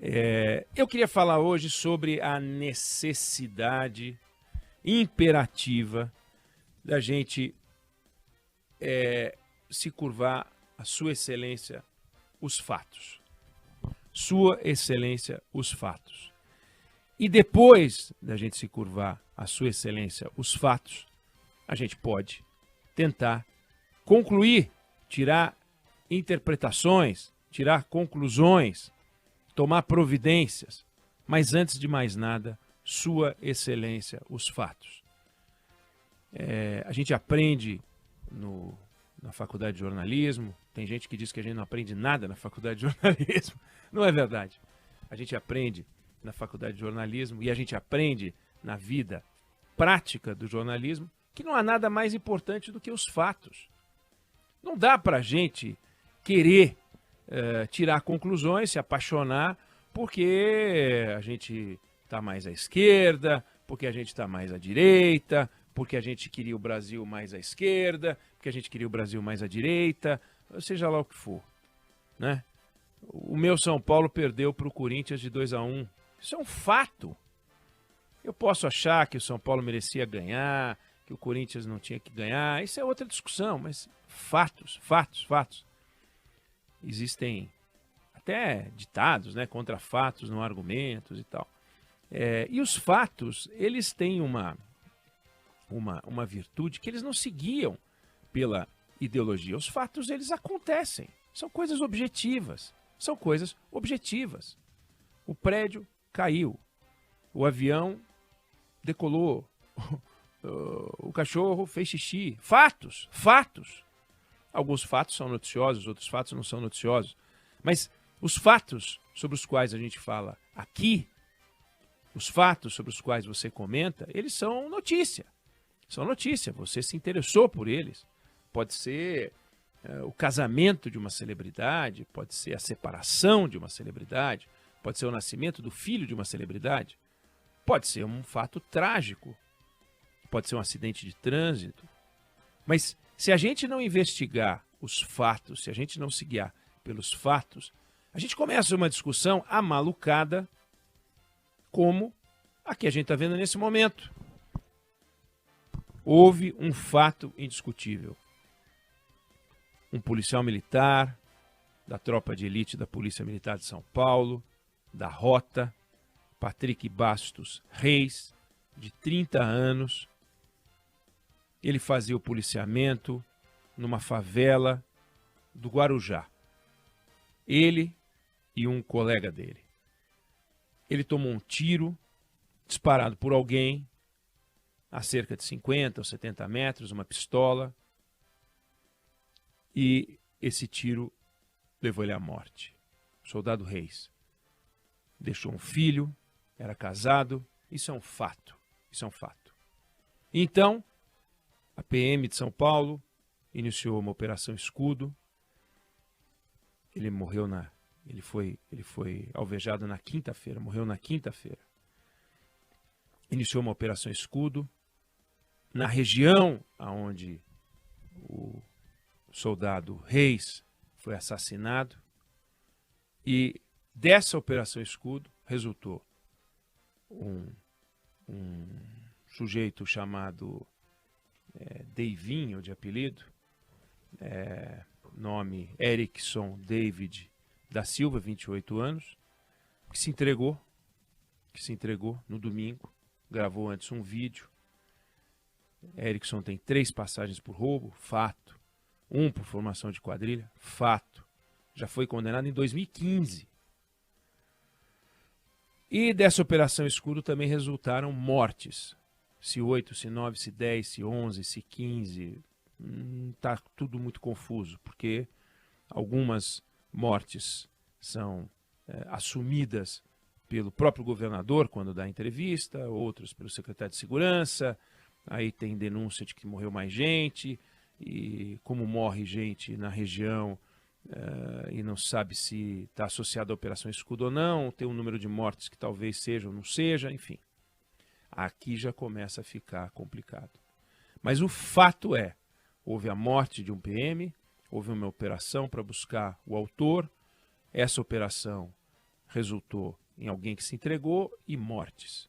Eu queria falar hoje sobre a necessidade imperativa da gente se curvar à Sua Excelência os fatos. Sua Excelência os fatos. E depois da gente se curvar à Sua Excelência os fatos, a gente pode tentar concluir, tirar interpretações, tirar conclusões, tomar providências, mas antes de mais nada, Sua Excelência, os fatos. A gente aprende na faculdade de jornalismo, tem gente que diz que a gente não aprende nada na faculdade de jornalismo, não é verdade. A gente aprende na faculdade de jornalismo e a gente aprende na vida prática do jornalismo que não há nada mais importante do que os fatos. Não dá para a gente querer tirar conclusões, se apaixonar, porque a gente está mais à esquerda, porque a gente está mais à direita, porque a gente queria o Brasil mais à esquerda, porque a gente queria o Brasil mais à direita, seja lá o que for, né? O meu São Paulo perdeu para o Corinthians de 2-1. Isso é um fato. Eu posso achar que o São Paulo merecia ganhar, que o Corinthians não tinha que ganhar, isso é outra discussão, mas fatos. Existem até ditados, né, contra fatos, não argumentos e tal. E os fatos, eles têm uma virtude que eles não se guiam pela ideologia. Os fatos, eles acontecem. São coisas objetivas. O prédio caiu. O avião decolou. O cachorro fez xixi. Fatos. Alguns fatos são noticiosos, outros fatos não são noticiosos. Mas os fatos sobre os quais a gente fala aqui, os fatos sobre os quais você comenta, eles são notícia. Você se interessou por eles. Pode ser o casamento de uma celebridade, pode ser a separação de uma celebridade, pode ser o nascimento do filho de uma celebridade, pode ser um fato trágico, pode ser um acidente de trânsito. Mas se a gente não investigar os fatos, se a gente não se guiar pelos fatos, a gente começa uma discussão amalucada como a que a gente está vendo nesse momento. Houve um fato indiscutível. Um policial militar da tropa de elite da Polícia Militar de São Paulo, da Rota, Patrick Bastos Reis, de 30 anos, ele fazia o policiamento numa favela do Guarujá. Ele e um colega dele. Ele tomou um tiro disparado por alguém a cerca de 50 ou 70 metros, uma pistola, e esse tiro levou ele à morte. O soldado Reis deixou um filho, era casado, isso é um fato. Então, a PM de São Paulo iniciou uma operação Escudo. Ele foi alvejado na quinta-feira, morreu na quinta-feira. Iniciou uma operação Escudo na região onde o soldado Reis foi assassinado. E dessa operação Escudo resultou um sujeito chamado Deivinho, de apelido, nome Erickson David da Silva, 28 anos, que se entregou no domingo, gravou antes um vídeo. Erickson tem 3 passagens por roubo, fato. 1 por formação de quadrilha, fato. Já foi condenado em 2015. E dessa operação Escudo também resultaram mortes. Se 8, se 9, se 10, se 11, se 15. Está tudo muito confuso, porque algumas mortes são assumidas pelo próprio governador quando dá entrevista, outras pelo secretário de Segurança. Aí tem denúncia de que morreu mais gente, e como morre gente na região e não sabe se está associado à Operação Escudo ou não, tem um número de mortes que talvez seja ou não seja, enfim. Aqui já começa a ficar complicado. Mas o fato é, houve a morte de um PM, houve uma operação para buscar o autor, essa operação resultou em alguém que se entregou e mortes.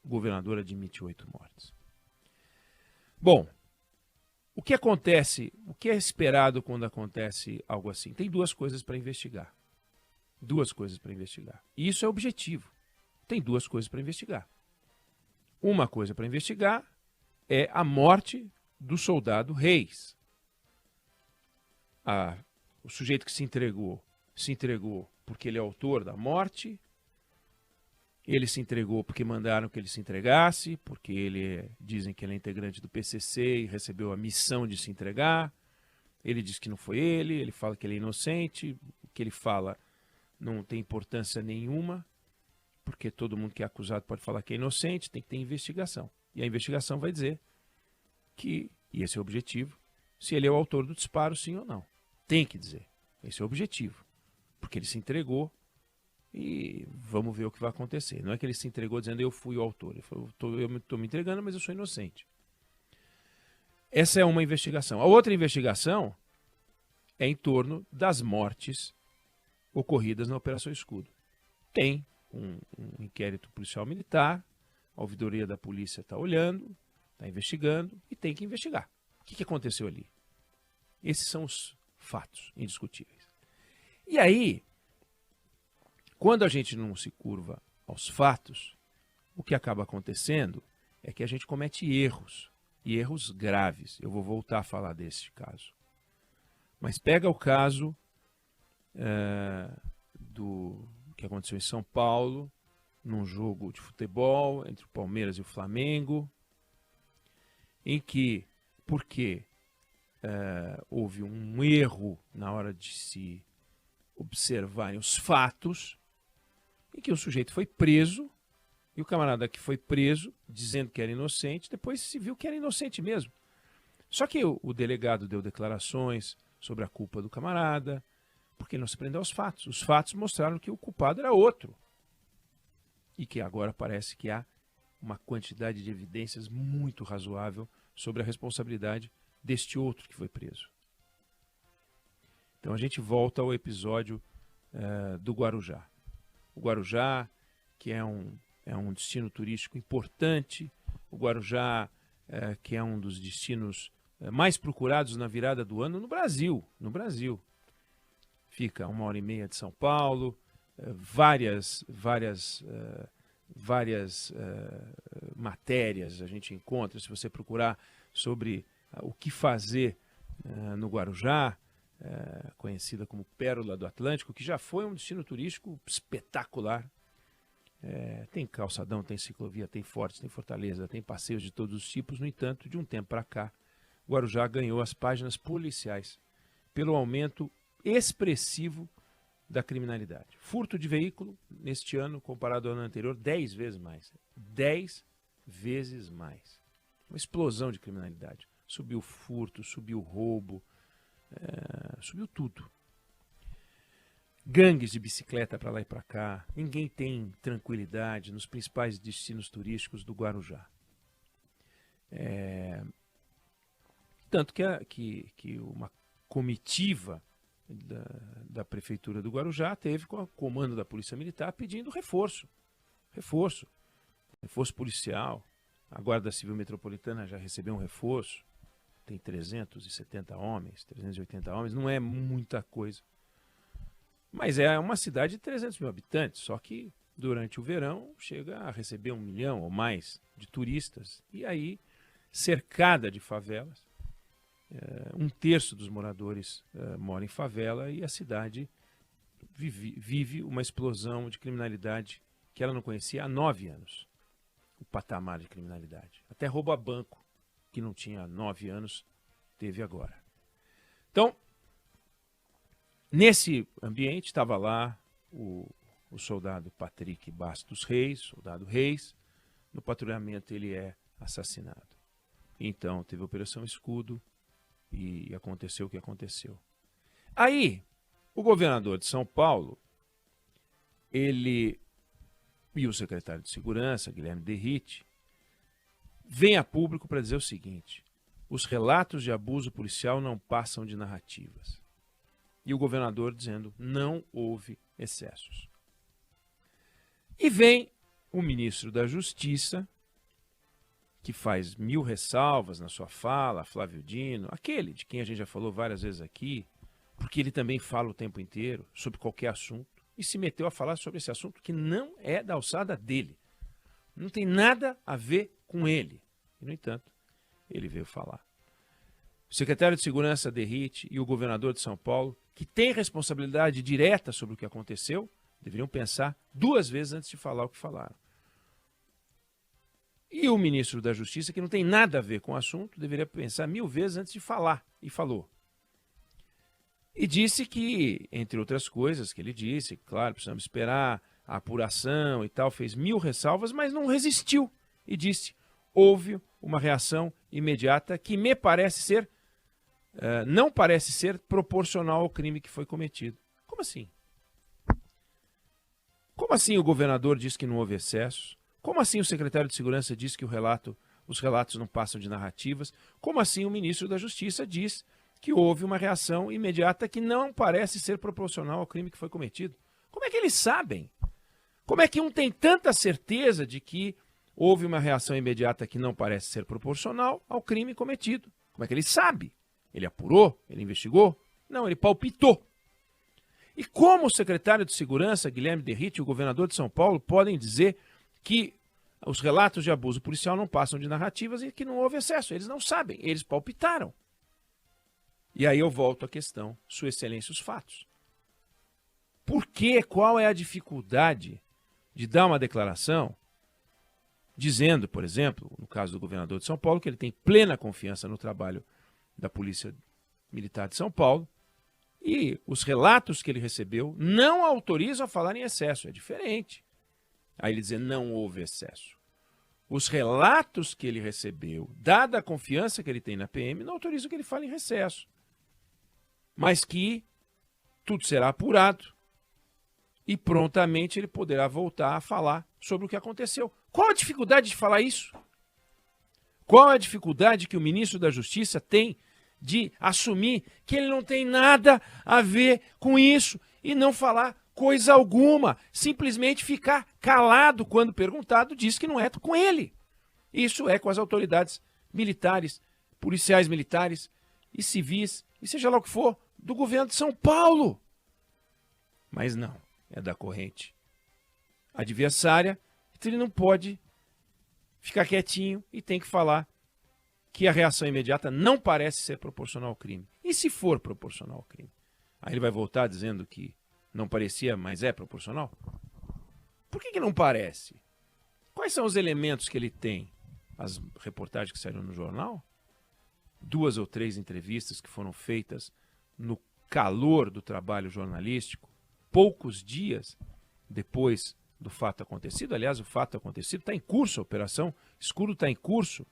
O governador admite 8 mortes. Bom, o que acontece, o que é esperado quando acontece algo assim? Tem duas coisas para investigar. Duas coisas para investigar. E isso é objetivo. Tem duas coisas para investigar. Uma coisa para investigar é a morte do soldado Reis. O sujeito que se entregou porque ele é autor da morte, ele se entregou porque mandaram que ele se entregasse, porque dizem que ele é integrante do PCC e recebeu a missão de se entregar. Ele diz que não foi ele fala que ele é inocente, o que ele fala não tem importância nenhuma, porque todo mundo que é acusado pode falar que é inocente, tem que ter investigação. E a investigação vai dizer que, e esse é o objetivo, se ele é o autor do disparo, sim ou não. Tem que dizer. Esse é o objetivo. Porque ele se entregou e vamos ver o que vai acontecer. Não é que ele se entregou dizendo eu fui o autor. Ele falou, eu estou me entregando, mas eu sou inocente. Essa é uma investigação. A outra investigação é em torno das mortes ocorridas na Operação Escudo. Tem um inquérito policial militar, a ouvidoria da polícia está olhando, está investigando e tem que investigar. O que aconteceu ali? Esses são os fatos indiscutíveis. E aí, quando a gente não se curva aos fatos, o que acaba acontecendo é que a gente comete erros, e erros graves. Eu vou voltar a falar desse caso. Mas pega o caso do que aconteceu em São Paulo, num jogo de futebol entre o Palmeiras e o Flamengo, em que, porque houve um erro na hora de se observarem os fatos, em que o sujeito foi preso, e o camarada que foi preso, dizendo que era inocente, depois se viu que era inocente mesmo. Só que o delegado deu declarações sobre a culpa do camarada, porque não se prendeu aos fatos. Os fatos mostraram que o culpado era outro. E que agora parece que há uma quantidade de evidências muito razoável sobre a responsabilidade deste outro que foi preso. Então a gente volta ao episódio do Guarujá. O Guarujá, que é um destino turístico importante, o Guarujá, que é um dos destinos mais procurados na virada do ano no Brasil. Fica 1h30 de São Paulo, várias matérias a gente encontra, se você procurar sobre o que fazer no Guarujá, conhecida como Pérola do Atlântico, que já foi um destino turístico espetacular. Tem calçadão, tem ciclovia, tem fortes, tem fortaleza, tem passeios de todos os tipos. No entanto, de um tempo para cá, Guarujá ganhou as páginas policiais pelo aumento expressivo da criminalidade. Furto de veículo, neste ano, comparado ao ano anterior, 10 vezes mais. 10 vezes mais. Uma explosão de criminalidade. Subiu o furto, subiu o roubo, subiu tudo. Gangues de bicicleta para lá e para cá. Ninguém tem tranquilidade nos principais destinos turísticos do Guarujá. Tanto que uma comitiva da Prefeitura do Guarujá teve com o comando da Polícia Militar pedindo reforço policial. A Guarda Civil Metropolitana já recebeu um reforço, tem 370 homens, 380 homens, não é muita coisa. Mas é uma cidade de 300 mil habitantes, só que durante o verão chega a receber 1 milhão ou mais de turistas. E aí, cercada de favelas, 1/3 dos moradores mora em favela e a cidade vive uma explosão de criminalidade que ela não conhecia há 9 anos. O patamar de criminalidade. Até roubo a banco, que não tinha 9 anos, teve agora. Então, nesse ambiente estava lá o soldado Patrick Bastos Reis, soldado Reis. No patrulhamento ele é assassinado. Então, teve a Operação Escudo e aconteceu o que aconteceu. Aí, o governador de São Paulo, ele e o secretário de Segurança, Guilherme Derrite, vem a público para dizer o seguinte: os relatos de abuso policial não passam de narrativas. E o governador dizendo: não houve excessos. E vem o ministro da Justiça, que faz 1000 ressalvas na sua fala, Flávio Dino, aquele de quem a gente já falou várias vezes aqui, porque ele também fala o tempo inteiro sobre qualquer assunto, e se meteu a falar sobre esse assunto que não é da alçada dele. Não tem nada a ver com ele. E, no entanto, ele veio falar. O secretário de Segurança, Derrite, e o governador de São Paulo, que tem responsabilidade direta sobre o que aconteceu, deveriam pensar 2 vezes antes de falar o que falaram. E o ministro da Justiça, que não tem nada a ver com o assunto, deveria pensar 1000 vezes antes de falar, e falou. E disse que, entre outras coisas que ele disse, claro, precisamos esperar a apuração e tal, fez 1000 ressalvas, mas não resistiu. E disse, houve uma reação imediata que me parece ser, não parece ser proporcional ao crime que foi cometido. Como assim? Como assim o governador diz que não houve excessos? Como assim o secretário de Segurança diz que os relatos não passam de narrativas? Como assim o ministro da Justiça diz que houve uma reação imediata que não parece ser proporcional ao crime que foi cometido? Como é que eles sabem? Como é que um tem tanta certeza de que houve uma reação imediata que não parece ser proporcional ao crime cometido? Como é que ele sabe? Ele apurou? Ele investigou? Não, ele palpitou. E como o secretário de Segurança, Guilherme Derrite, e o governador de São Paulo podem dizer que os relatos de abuso policial não passam de narrativas e que não houve excesso? Eles não sabem, eles palpitaram. E aí eu volto à questão, Sua Excelência, os fatos. Por quê? Qual é a dificuldade de dar uma declaração dizendo, por exemplo, no caso do governador de São Paulo, que ele tem plena confiança no trabalho da Polícia Militar de São Paulo e os relatos que ele recebeu não autorizam a falar em excesso, é diferente. Aí ele dizer não houve excesso. Os relatos que ele recebeu, dada a confiança que ele tem na PM, não autorizam que ele fale em excesso. Mas que tudo será apurado e prontamente ele poderá voltar a falar sobre o que aconteceu. Qual a dificuldade de falar isso? Qual a dificuldade que o ministro da Justiça tem de assumir que ele não tem nada a ver com isso e não falar coisa alguma, simplesmente ficar calado quando perguntado, diz que não é com ele. Isso é com as autoridades militares, policiais militares e civis, e seja lá o que for, do governo de São Paulo. Mas não, é da corrente adversária, então ele não pode ficar quietinho e tem que falar que a reação imediata não parece ser proporcional ao crime. E se for proporcional ao crime? Aí ele vai voltar dizendo que não parecia, mas é proporcional? Por que não parece? Quais são os elementos que ele tem? As reportagens que saíram no jornal? 2 ou 3 entrevistas que foram feitas no calor do trabalho jornalístico, poucos dias depois do fato acontecido. Aliás, o fato acontecido está em curso, a operação Escuro está em curso.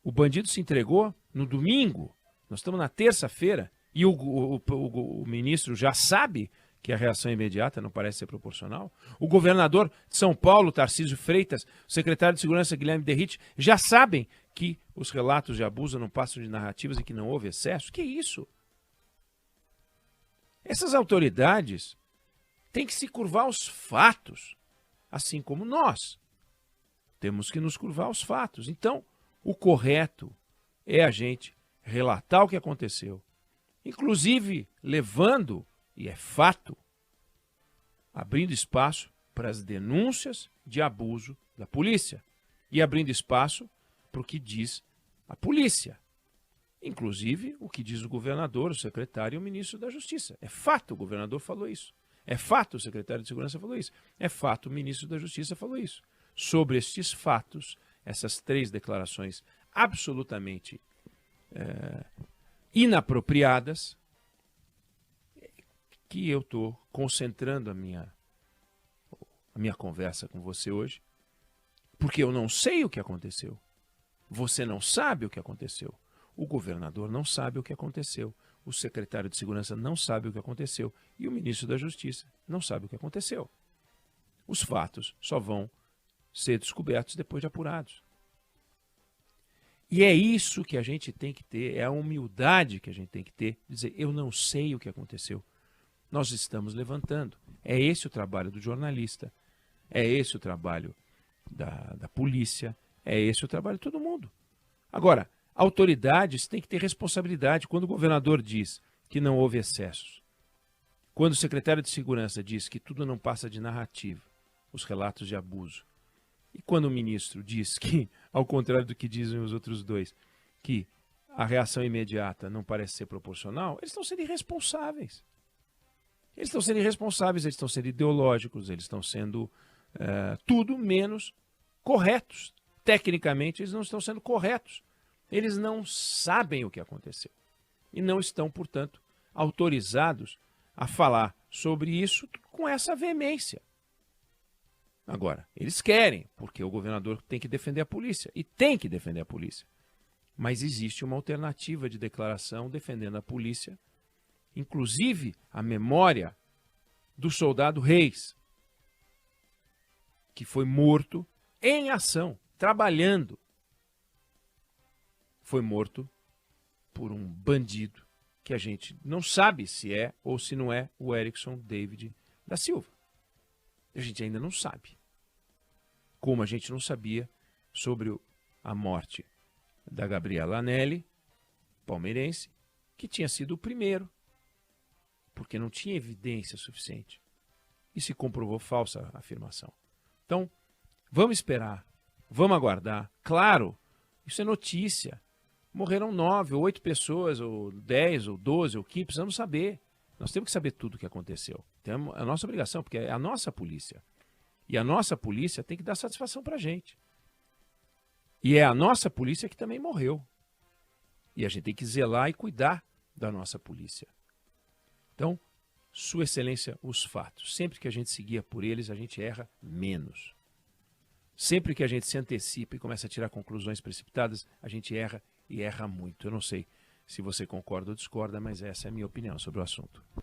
O bandido se entregou no domingo, nós estamos na terça-feira, e o ministro já sabe que a reação imediata não parece ser proporcional. O governador de São Paulo, Tarcísio Freitas, o secretário de Segurança, Guilherme Derrite, já sabem que os relatos de abuso não passam de narrativas e que não houve excesso. Que isso? Essas autoridades têm que se curvar aos fatos, assim como nós temos que nos curvar aos fatos. Então, o correto é a gente relatar o que aconteceu, inclusive levando, e é fato, abrindo espaço para as denúncias de abuso da polícia e abrindo espaço para o que diz a polícia, inclusive o que diz o governador, o secretário e o ministro da Justiça. É fato, o governador falou isso. É fato, o secretário de Segurança falou isso. É fato, o ministro da Justiça falou isso. Sobre estes fatos, essas 3 declarações absolutamente inapropriadas, que eu estou concentrando a minha conversa com você hoje, porque eu não sei o que aconteceu. Você não sabe o que aconteceu. O governador não sabe o que aconteceu. O secretário de Segurança não sabe o que aconteceu. E o ministro da Justiça não sabe o que aconteceu. Os fatos só vão ser descobertos depois de apurados. E é isso que a gente tem que ter, é a humildade que a gente tem que ter, de dizer, eu não sei o que aconteceu. nós estamos levantando. É esse o trabalho do jornalista, é esse o trabalho da polícia, é esse o trabalho de todo mundo. Agora, autoridades têm que ter responsabilidade. Quando o governador diz que não houve excessos, quando o secretário de Segurança diz que tudo não passa de narrativa, os relatos de abuso, e quando o ministro diz que, ao contrário do que dizem os outros dois, que a reação imediata não parece ser proporcional, eles estão sendo irresponsáveis. Eles estão sendo irresponsáveis, eles estão sendo ideológicos, eles estão sendo tudo menos corretos. Tecnicamente, eles não estão sendo corretos. Eles não sabem o que aconteceu. E não estão, portanto, autorizados a falar sobre isso com essa veemência. Agora, eles querem, porque o governador tem que defender a polícia. E tem que defender a polícia. Mas existe uma alternativa de declaração defendendo a polícia, inclusive a memória do soldado Reis, que foi morto em ação, trabalhando. Foi morto por um bandido que a gente não sabe se é ou se não é o Erickson David da Silva. A gente ainda não sabe. Como a gente não sabia sobre a morte da Gabriela Anelli, palmeirense, que tinha sido o primeiro, porque não tinha evidência suficiente. E se comprovou falsa a afirmação. Então, vamos esperar, vamos aguardar. Claro, isso é notícia. Morreram 9 ou 8 pessoas, ou 10, ou 12, ou 15, precisamos saber. Nós temos que saber tudo o que aconteceu. É a nossa obrigação, porque é a nossa polícia. E a nossa polícia tem que dar satisfação para a gente. E é a nossa polícia que também morreu. E a gente tem que zelar e cuidar da nossa polícia. Então, Sua Excelência, os fatos. Sempre que a gente seguia por eles, a gente erra menos. Sempre que a gente se antecipa e começa a tirar conclusões precipitadas, a gente erra e erra muito. Eu não sei se você concorda ou discorda, mas essa é a minha opinião sobre o assunto.